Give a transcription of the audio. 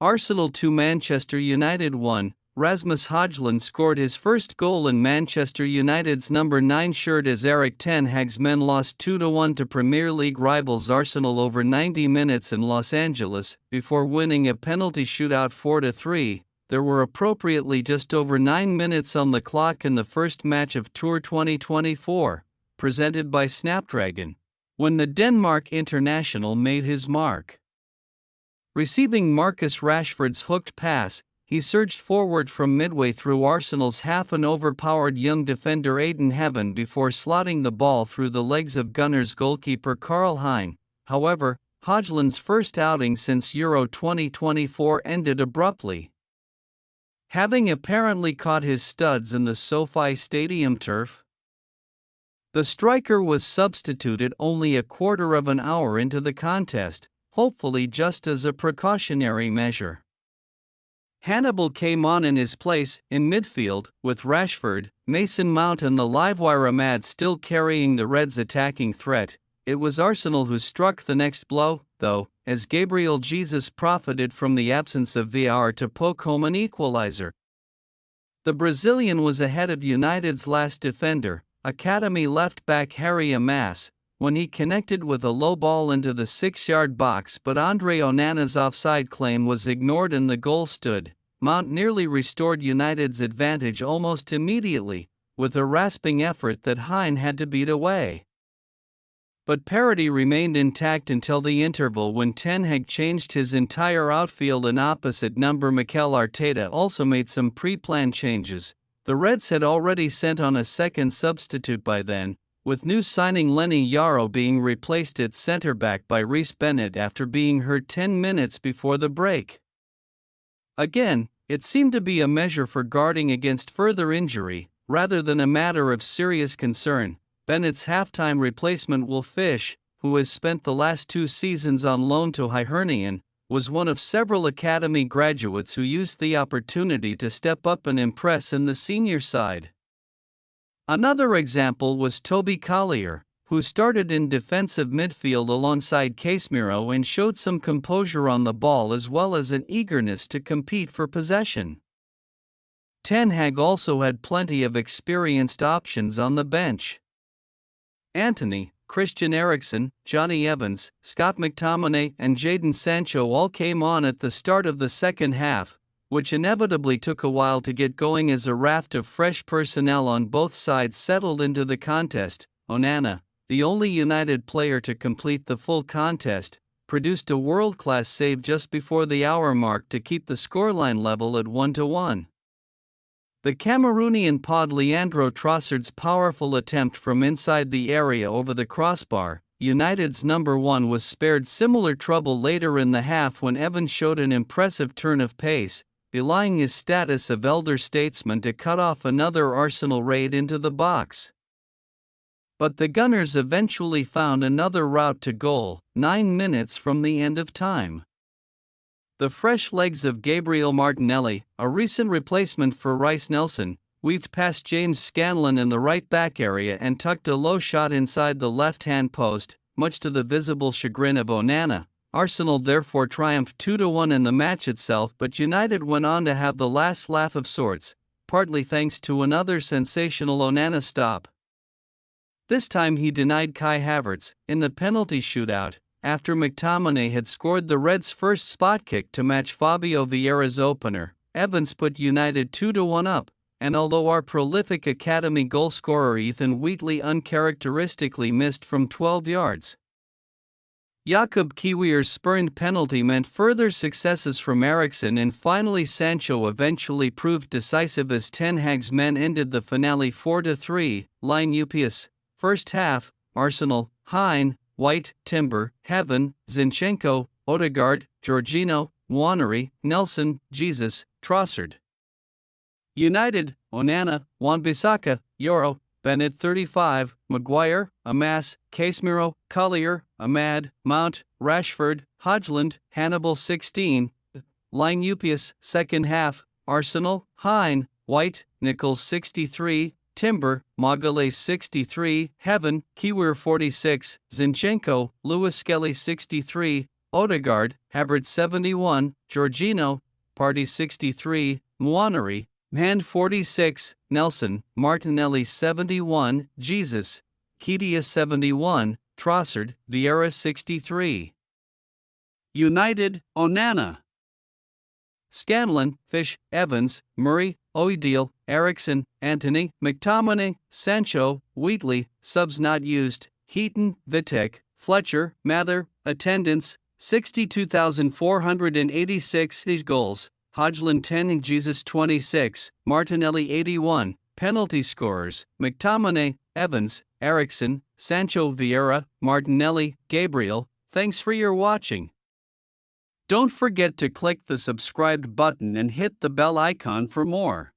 Arsenal 2 Manchester United 1. Rasmus Hojlund scored his first goal in Manchester United's number 9 shirt as Erik Ten Hag's men lost 2-1 to Premier League rivals Arsenal over 90 minutes in Los Angeles, before winning a penalty shootout 4-3. There were appropriately just over 9 minutes on the clock in the first match of Tour 2024, presented by Snapdragon, when the Denmark international made his mark. Receiving Marcus Rashford's hooked pass, he surged forward from midway through Arsenal's half and overpowered young defender Aiden Heaven before slotting the ball through the legs of Gunners goalkeeper Karl Hein. However, Hojlund's first outing since Euro 2024 ended abruptly. Having apparently caught his studs in the SoFi Stadium turf, the striker was substituted only a quarter of an hour into the contest, hopefully just as a precautionary measure. Hannibal came on in his place in midfield, with Rashford, Mason Mount and the livewire Ahmad still carrying the Reds' attacking threat. It was Arsenal who struck the next blow, though, as Gabriel Jesus profited from the absence of VAR to poke home an equalizer. The Brazilian was ahead of United's last defender, academy left-back Harry Amas, when he connected with a low ball into the 6-yard box, but Andre Onana's offside claim was ignored and the goal stood. Mount nearly restored United's advantage almost immediately, with a rasping effort that Hein had to beat away. But parity remained intact until the interval, when Ten Hag changed his entire outfield and opposite number Mikel Arteta also made some pre-planned changes. The Reds had already sent on a second substitute by then, with new signing Lenny Yaro being replaced at centre-back by Reece Bennett after being hurt 10 minutes before the break. Again, it seemed to be a measure for guarding against further injury, rather than a matter of serious concern. Bennett's halftime replacement Will Fish, who has spent the last 2 seasons on loan to Hibernian, was one of several academy graduates who used the opportunity to step up and impress in the senior side. Another example was Toby Collier, who started in defensive midfield alongside Casemiro and showed some composure on the ball as well as an eagerness to compete for possession. Ten Hag also had plenty of experienced options on the bench. Antony, Christian Eriksen, Johnny Evans, Scott McTominay and Jadon Sancho all came on at the start of the second half, which inevitably took a while to get going as a raft of fresh personnel on both sides settled into the contest. Onana, the only United player to complete the full contest, produced a world-class save just before the hour mark to keep the scoreline level at 1-1. The Cameroonian pod Leandro Trossard's powerful attempt from inside the area over the crossbar, United's number 1, was spared similar trouble later in the half when Evans showed an impressive turn of pace, belying his status of elder statesman, to cut off another Arsenal raid into the box. But the Gunners eventually found another route to goal, 9 minutes from the end of time. The fresh legs of Gabriel Martinelli, a recent replacement for Reiss Nelson, weaved past James Scanlon in the right-back area and tucked a low shot inside the left-hand post, much to the visible chagrin of Onana. Arsenal therefore triumphed 2-1 in the match itself, but United went on to have the last laugh of sorts, partly thanks to another sensational Onana stop. This time he denied Kai Havertz, in the penalty shootout, after McTominay had scored the Reds' first spot kick to match Fabio Vieira's opener. Evans put United 2-1 up, and although our prolific academy goalscorer Ethan Wheatley uncharacteristically missed from 12 yards, Jakub Kiwier's spurned penalty meant further successes from Eriksen, and finally Sancho eventually proved decisive as Ten Hag's men ended the finale 4-3. Line UPS. First half, Arsenal: Hein, White, Timber, Heaven, Zinchenko, Odegaard, Jorginho, Nwaneri, Nelson, Jesus, Trossard. United: Onana, Wan-Bissaka, Yoro, Bennett 35, Maguire, Amas, Casemiro, Collier, Ahmad, Mount, Rashford, Hojlund, Hannibal 16. Line UPS. Second half, Arsenal: Hein, White, Nichols 63, Timber, Magalhaes 63, Heaven, Kiwier 46, Zinchenko, Lewis Skelly 63, Odegaard, Havertz 71, Jorginho, Partey 63, Nwaneri, Hand 46, Nelson, Martinelli 71, Jesus, Kedia 71, Trossard, Vieira 63. United, Onana, Scanlon, Fish, Evans, Murray, Oidil, Eriksson, Antony, McTominay, Sancho, Wheatley, subs not used, Heaton, Vitek, Fletcher, Mather, attendance, 62,486. These goals, Hojlund 10, Jesus 26, Martinelli 81, penalty scorers, McTominay, Evans, Eriksson, Sancho, Vieira, Martinelli, Gabriel. Thanks for your watching. Don't forget to click the subscribe button and hit the bell icon for more.